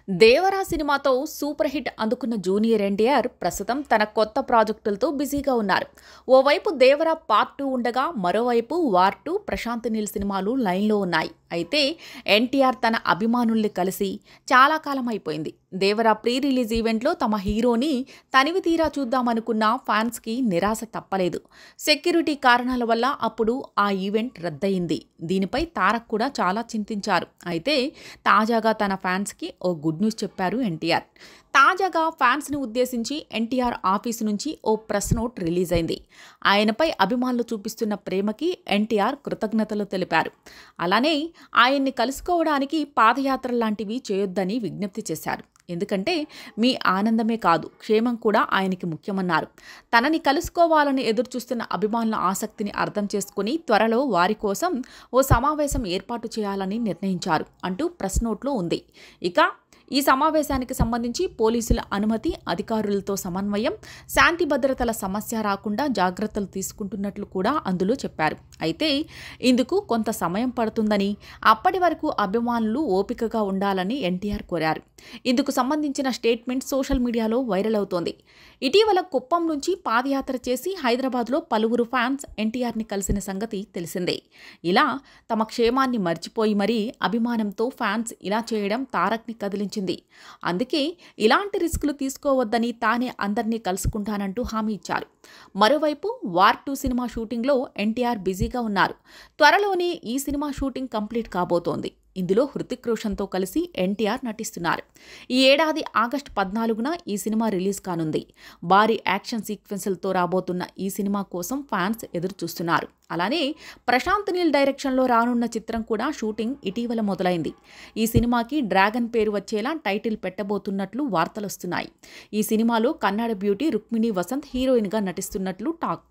దేవరా సినిమాతో super hit అందుకున్న junior NTR ప్రస్తుతం తన కొత్త ప్రాజెక్టులతో బిజీగా ఉన్నారు. ఓవైపు దేవరా పార్ట్ 2 ఉండగా మరోవైపు వార్ 2 ప్రశాంత్ నీల్ సినిమాలు లైన్లో ఉన్నాయి. అయితే ఎన్టీఆర్ తన అభిమానుల్ని కలిసి చాలా కాలం అయిపోయింది. దేవరా ప్రీ రిలీజ్ ఈవెంట్లో తమ హీరోని తనివి తీరా చూద్దామనుకున్న ఫ్యాన్స్కి నిరాశ తప్పలేదు. సెక్యూరిటీ కారణాల వల్ల అప్పుడు ఆ ఈవెంట్ రద్దయింది. దీనిపై తారక్ కూడా చాలా చింతించారు. అయితే తాజాగా తన ఫ్యాన్స్కి ఓ గుడ్ న్యూస్ చెప్పారు ఎన్టీఆర్. తాజాగా ఫ్యాన్స్ని ఉద్దేశించి ఎన్టీఆర్ ఆఫీసు నుంచి ఓ ప్రెస్ నోట్ రిలీజ్ అయింది. ఆయనపై అభిమానులు చూపిస్తున్న ప్రేమకి ఎన్టీఆర్ కృతజ్ఞతలు తెలిపారు. అలానే ఆయన్ని కలుసుకోవడానికి పాదయాత్ర లాంటివి చేయొద్దని విజ్ఞప్తి చేశారు. ఎందుకంటే మీ ఆనందమే కాదు, క్షేమం కూడా ఆయనకి ముఖ్యమన్నారు. తనని కలుసుకోవాలని ఎదురుచూస్తున్న అభిమానుల ఆసక్తిని అర్థం చేసుకుని త్వరలో వారి కోసం ఓ సమావేశం ఏర్పాటు చేయాలని నిర్ణయించారు అంటూ ప్రెస్ నోట్లో ఉంది. ఇక ఈ సమావేశానికి సంబంధించి పోలీసుల అనుమతి, అధికారులతో సమన్వయం, శాంతి భద్రతల సమస్య రాకుండా జాగ్రత్తలు తీసుకుంటున్నట్లు కూడా అందులో చెప్పారు. అయితే ఇందుకు కొంత సమయం పడుతుందని, అప్పటి వరకు అభిమానులు ఓపికగా ఉండాలని ఎన్టీఆర్ కోరారు. ఇందుకు సంబంధించిన స్టేట్మెంట్ సోషల్ మీడియాలో వైరల్ అవుతోంది. ఇటీవల కుప్పం నుంచి పాదయాత్ర చేసి హైదరాబాద్లో పలువురు ఫ్యాన్స్ ఎన్టీఆర్ని కలిసిన సంగతి తెలిసిందే. ఇలా తమ క్షేమాన్ని మర్చిపోయి మరీ అభిమానంతో ఫ్యాన్స్ ఇలా చేయడం తారక్ని కదిలించింది. అందుకే ఇలాంటి రిస్కులు తీసుకోవద్దని తానే అందరినీ కలుసుకుంటానంటూ హామీ ఇచ్చారు. మరోవైపు వార్ 2 సినిమా షూటింగ్లో ఎన్టీఆర్ బిజీగా ఉన్నారు. త్వరలోనే ఈ సినిమా షూటింగ్ కంప్లీట్ కాబోతోంది. ఇందులో హృతిక్ రోషన్తో కలిసి ఎన్టీఆర్ నటిస్తున్నారు. ఈ ఏడాది ఆగస్టు 14న ఈ సినిమా రిలీజ్ కానుంది. భారీ యాక్షన్ సీక్వెన్స్లతో రాబోతున్న ఈ సినిమా కోసం ఫ్యాన్స్ ఎదురు చూస్తున్నారు. అలానే ప్రశాంత్ నీల్ డైరెక్షన్లో రానున్న చిత్రం కూడా షూటింగ్ ఇటీవల మొదలైంది. ఈ సినిమాకి డ్రాగన్ పేరు వచ్చేలా టైటిల్ పెట్టబోతున్నట్లు వార్తలొస్తున్నాయి. ఈ సినిమాలో కన్నడ బ్యూటీ రుక్మిణి వసంత్ హీరోయిన్గా నటిస్తున్నట్లు టాక్.